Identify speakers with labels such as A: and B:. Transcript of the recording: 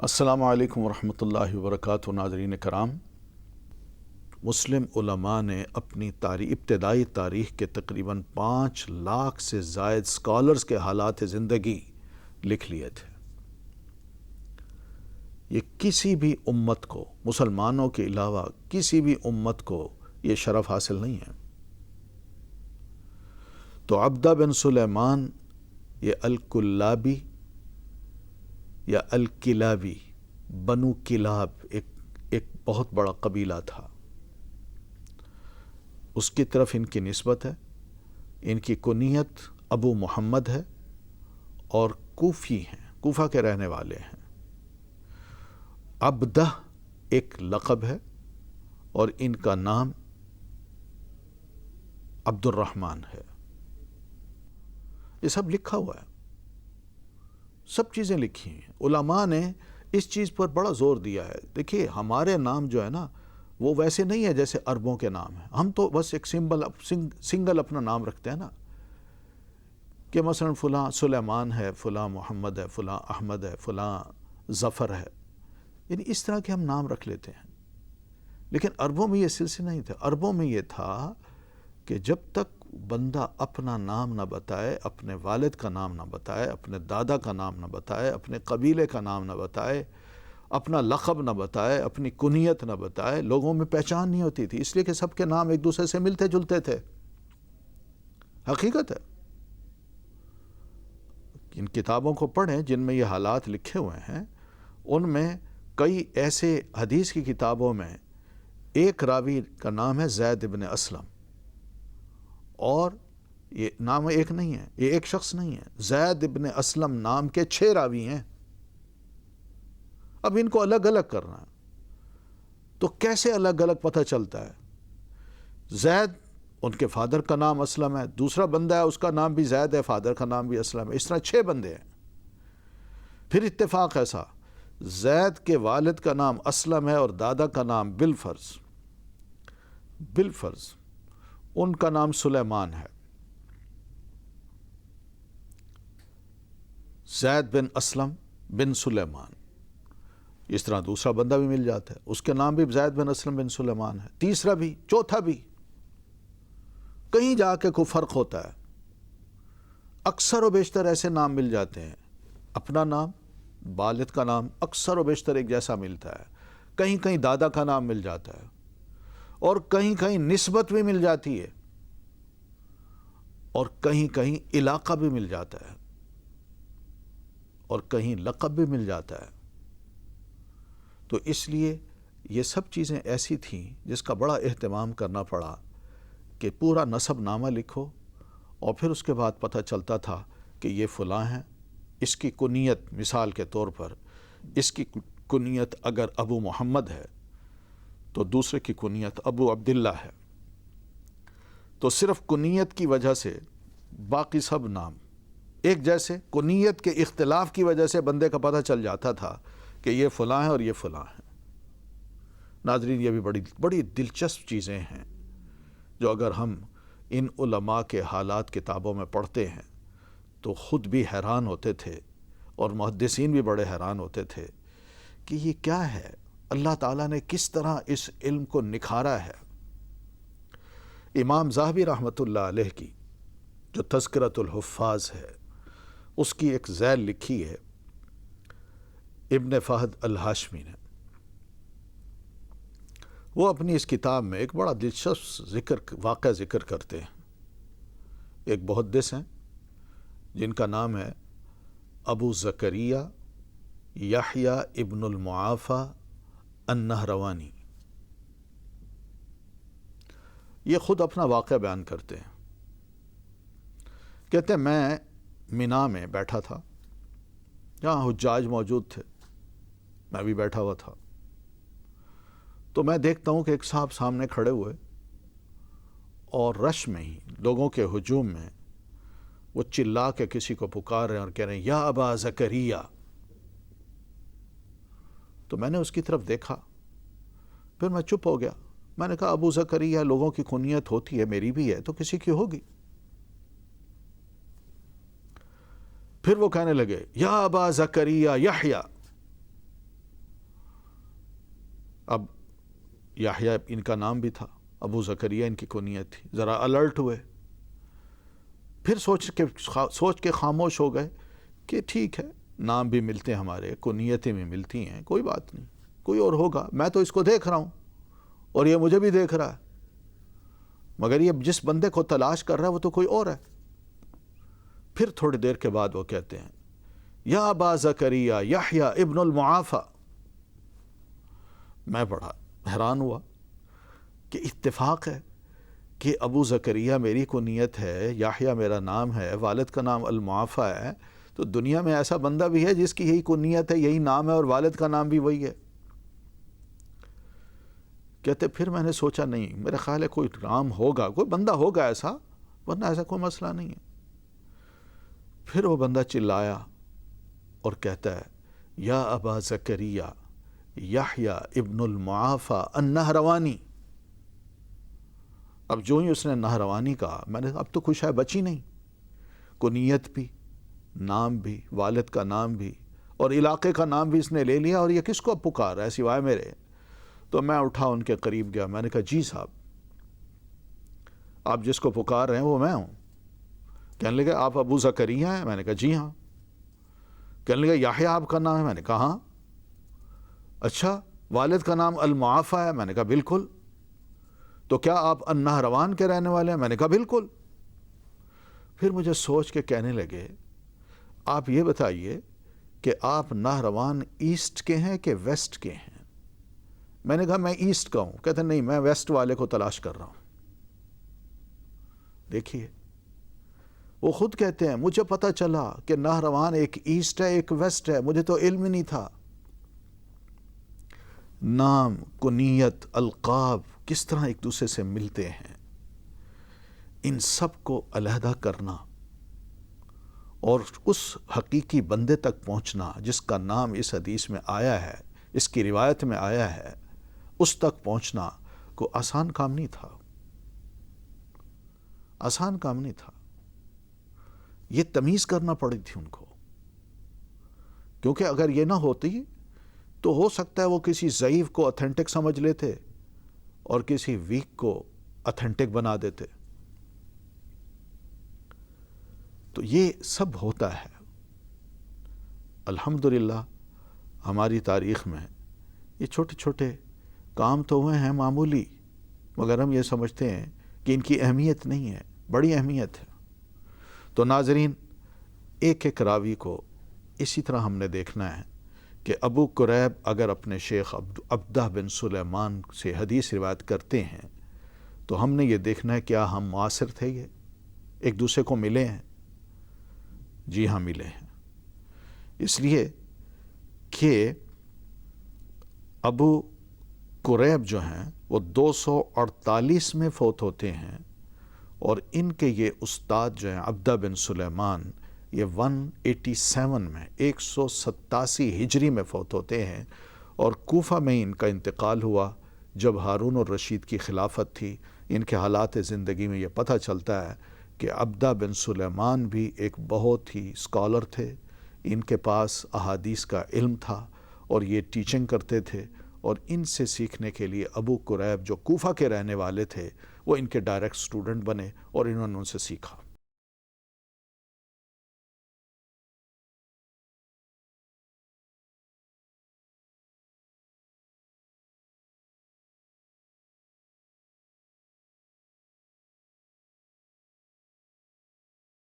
A: السلام علیکم ورحمۃ اللہ وبرکاتہ۔ ناظرین کرام، مسلم علماء نے اپنی ابتدائی تاریخ کے تقریباً 5 لاکھ سے زائد اسکالرز کے حالات زندگی لکھ لیے تھے۔ یہ کسی بھی امت کو، مسلمانوں کے علاوہ کسی بھی امت کو یہ شرف حاصل نہیں ہے۔ تو عبدہ بن سلیمان یہ الکلابی یا الکلابی، بنو کلاب ایک بہت بڑا قبیلہ تھا، اس کی طرف ان کی نسبت ہے۔ ان کی کنیت ابو محمد ہے اور کوفی ہیں، کوفہ کے رہنے والے ہیں۔ عبدہ ایک لقب ہے اور ان کا نام عبد الرحمن ہے۔ یہ سب لکھا ہوا ہے، سب چیزیں لکھی ہیں۔ علماء نے اس چیز پر بڑا زور دیا ہے۔ دیکھیے، ہمارے نام جو ہے نا، وہ ویسے نہیں ہے جیسے عربوں کے نام ہیں۔ ہم تو بس ایک سنگل اپنا نام رکھتے ہیں نا، کہ مثلا فلاں سلیمان ہے، فلاں محمد ہے، فلاں احمد ہے، فلاں ظفر ہے، یعنی اس طرح کے ہم نام رکھ لیتے ہیں۔ لیکن عربوں میں یہ سلسلہ نہیں تھا۔ عربوں میں یہ تھا کہ جب تک بندہ اپنا نام نہ بتائے، اپنے والد کا نام نہ بتائے، اپنے دادا کا نام نہ بتائے، اپنے قبیلے کا نام نہ بتائے، اپنا لقب نہ بتائے، اپنی کنیت نہ بتائے، لوگوں میں پہچان نہیں ہوتی تھی، اس لیے کہ سب کے نام ایک دوسرے سے ملتے جلتے تھے۔ حقیقت ہے۔ ان کتابوں کو پڑھیں جن میں یہ حالات لکھے ہوئے ہیں، ان میں کئی ایسے حدیث کی کتابوں میں ایک راوی کا نام ہے زید ابن اسلم، اور یہ نام ایک نہیں ہے، یہ ایک شخص نہیں ہے، زید ابن اسلم نام کے 6 راوی ہیں۔ اب ان کو الگ الگ کرنا ہے تو کیسے الگ الگ پتہ چلتا ہے؟ زید، ان کے فادر کا نام اسلم ہے، دوسرا بندہ ہے اس کا نام بھی زید ہے، فادر کا نام بھی اسلم ہے، اس طرح 6 بندے ہیں۔ پھر اتفاق ایسا، زید کے والد کا نام اسلم ہے اور دادا کا نام بالفرض ان کا نام سلیمان ہے۔ زید بن اسلم بن سلیمان، اس طرح دوسرا بندہ بھی مل جاتا ہے، اس کے نام بھی زید بن اسلم بن سلیمان ہے، تیسرا بھی، چوتھا بھی۔ کہیں جا کے کوئی فرق ہوتا ہے۔ اکثر و بیشتر ایسے نام مل جاتے ہیں، اپنا نام، والد کا نام اکثر و بیشتر ایک جیسا ملتا ہے، کہیں کہیں دادا کا نام مل جاتا ہے، اور کہیں کہیں نسبت بھی مل جاتی ہے، اور کہیں کہیں علاقہ بھی مل جاتا ہے، اور کہیں لقب بھی مل جاتا ہے۔ تو اس لیے یہ سب چیزیں ایسی تھیں جس کا بڑا اہتمام کرنا پڑا کہ پورا نسب نامہ لکھو، اور پھر اس کے بعد پتہ چلتا تھا کہ یہ فلاں ہیں۔ اس کی کنیت، مثال کے طور پر اس کی کنیت اگر ابو محمد ہے تو دوسرے کی کنیت ابو عبداللہ ہے، تو صرف کنیت کی وجہ سے باقی سب نام ایک جیسے، کنیت کے اختلاف کی وجہ سے بندے کا پتہ چل جاتا تھا کہ یہ فلاں ہے اور یہ فلاں ہے۔ ناظرین، یہ بھی بڑی دلچسپ چیزیں ہیں جو اگر ہم ان علماء کے حالات کتابوں میں پڑھتے ہیں تو خود بھی حیران ہوتے تھے، اور محدثین بھی بڑے حیران ہوتے تھے کہ یہ کیا ہے، اللہ تعالیٰ نے کس طرح اس علم کو نکھارا ہے۔ امام ذہبی رحمۃ اللہ علیہ کی جو تذکرۃ الحفاظ ہے، اس کی ایک ذیل لکھی ہے ابن فہد الہاشمی نے۔ وہ اپنی اس کتاب میں ایک بڑا دلچسپ واقعہ ذکر کرتے ہیں۔ ایک محدث ہیں جن کا نام ہے ابو زکریہ یحییٰ ابن المعافی النہروانی۔ یہ خود اپنا واقعہ بیان کرتے ہیں۔ کہتے ہیں، میں مینا میں بیٹھا تھا، جہاں حجاج موجود تھے، میں بھی بیٹھا ہوا تھا، تو میں دیکھتا ہوں کہ ایک صاحب سامنے کھڑے ہوئے، اور رش میں ہی، لوگوں کے ہجوم میں، وہ چلا کے کسی کو پکار رہے ہیں اور کہہ رہے ہیں، یا ابا زکریا۔ تو میں نے اس کی طرف دیکھا، پھر میں چپ ہو گیا۔ میں نے کہا، ابو زکریا لوگوں کی کنیت ہوتی ہے، میری بھی ہے، تو کسی کی ہوگی۔ پھر وہ کہنے لگے، یا ابا زکریا یحییٰ۔ اب یحییٰ ان کا نام بھی تھا، ابو زکریا ان کی کنیت تھی، ذرا الرٹ ہوئے، پھر سوچ کے خاموش ہو گئے کہ ٹھیک ہے، نام بھی ملتے ہیں ہمارے، کنیتیں بھی ملتی ہیں، کوئی بات نہیں، کوئی اور ہوگا، میں تو اس کو دیکھ رہا ہوں اور یہ مجھے بھی دیکھ رہا ہے، مگر یہ جس بندے کو تلاش کر رہا ہے وہ تو کوئی اور ہے۔ پھر تھوڑی دیر کے بعد وہ کہتے ہیں یا ابا زکریا یحییٰ ابن المعافی۔ میں بڑا حیران ہوا کہ اتفاق ہے کہ ابو زکریا میری کنیت ہے، یحییٰ میرا نام ہے، والد کا نام المعافی ہے، تو دنیا میں ایسا بندہ بھی ہے جس کی یہی کنیت ہے، یہی نام ہے اور والد کا نام بھی وہی ہے۔ کہتے پھر میں نے سوچا نہیں، میرا خیال ہے کوئی نام ہوگا، کوئی بندہ ہوگا ایسا، ورنہ ایسا کوئی مسئلہ نہیں ہے۔ پھر وہ بندہ چلایا اور کہتا ہے یا ابا زکریا یحییٰ ابن المعافی النہروانی۔ اب جو ہی اس نے نہروانی کہا، میں نے اب تو کچھ ہے بچی نہیں، کنیت بھی، نام بھی، والد کا نام بھی اور علاقے کا نام بھی اس نے لے لیا، اور یہ کس کو اب پکار رہا ہے سوائے میرے؟ تو میں اٹھا ان کے قریب گیا، میں نے کہا جی صاحب، آپ جس کو پکار رہے ہیں وہ میں ہوں۔ کہنے لگے آپ ابو زکریا ہیں؟ میں نے کہا جی ہاں۔ کہنے لگے یحییٰ آپ کا نام ہے؟ میں نے کہا ہاں۔ اچھا، والد کا نام المعافی ہے؟ میں نے کہا بالکل۔ تو کیا آپ النہروان کے رہنے والے ہیں؟ میں نے کہا بالکل۔ پھر مجھے سوچ کے کہنے لگے آپ یہ بتائیے کہ آپ نہروان ایسٹ کے ہیں کہ ویسٹ کے ہیں؟ میں نے کہا میں ایسٹ کا ہوں۔ کہتے نہیں، میں ویسٹ والے کو تلاش کر رہا ہوں۔ دیکھیے، وہ خود کہتے ہیں مجھے پتہ چلا کہ نہروان ایک ایسٹ ہے ایک ویسٹ ہے، مجھے تو علم ہی نہیں تھا۔ نام، کنیت، القاب کس طرح ایک دوسرے سے ملتے ہیں، ان سب کو علیحدہ کرنا اور اس حقیقی بندے تک پہنچنا جس کا نام اس حدیث میں آیا ہے، اس کی روایت میں آیا ہے، اس تک پہنچنا کوئی آسان کام نہیں تھا، آسان کام نہیں تھا۔ یہ تمیز کرنا پڑی تھی ان کو، کیونکہ اگر یہ نہ ہوتی تو ہو سکتا ہے وہ کسی ضعیف کو اتھینٹک سمجھ لیتے اور کسی ویک کو اتھینٹک بنا دیتے۔ تو یہ سب ہوتا ہے۔ الحمدللہ ہماری تاریخ میں یہ چھوٹے چھوٹے کام تو ہوئے ہیں معمولی، مگر ہم یہ سمجھتے ہیں کہ ان کی اہمیت نہیں ہے، بڑی اہمیت ہے۔ تو ناظرین، ایک ایک راوی کو اسی طرح ہم نے دیکھنا ہے کہ ابو قریب اگر اپنے شیخ عبدہ بن سلیمان سے حدیث روایت کرتے ہیں تو ہم نے یہ دیکھنا ہے کیا ہم معاصر تھے، یہ ایک دوسرے کو ملے ہیں؟ جی ہاں ملے ہیں، اس لیے کہ ابو قریب جو ہیں وہ 248 میں فوت ہوتے ہیں، اور ان کے یہ استاد جو ہیں عبدہ بن سلیمان یہ 187 میں 187 ہجری میں فوت ہوتے ہیں، اور کوفہ میں ان کا انتقال ہوا جب ہارون الرشید کی خلافت تھی۔ ان کے حالات زندگی میں یہ پتہ چلتا ہے کہ عبدہ بن سلیمان بھی ایک بہت ہی اسکالر تھے، ان کے پاس احادیث کا علم تھا اور یہ ٹیچنگ کرتے تھے، اور ان سے سیکھنے کے لیے ابو قریب جو کوفہ کے رہنے والے تھے وہ ان کے ڈائریکٹ اسٹوڈنٹ بنے اور انہوں نے ان سے سیکھا۔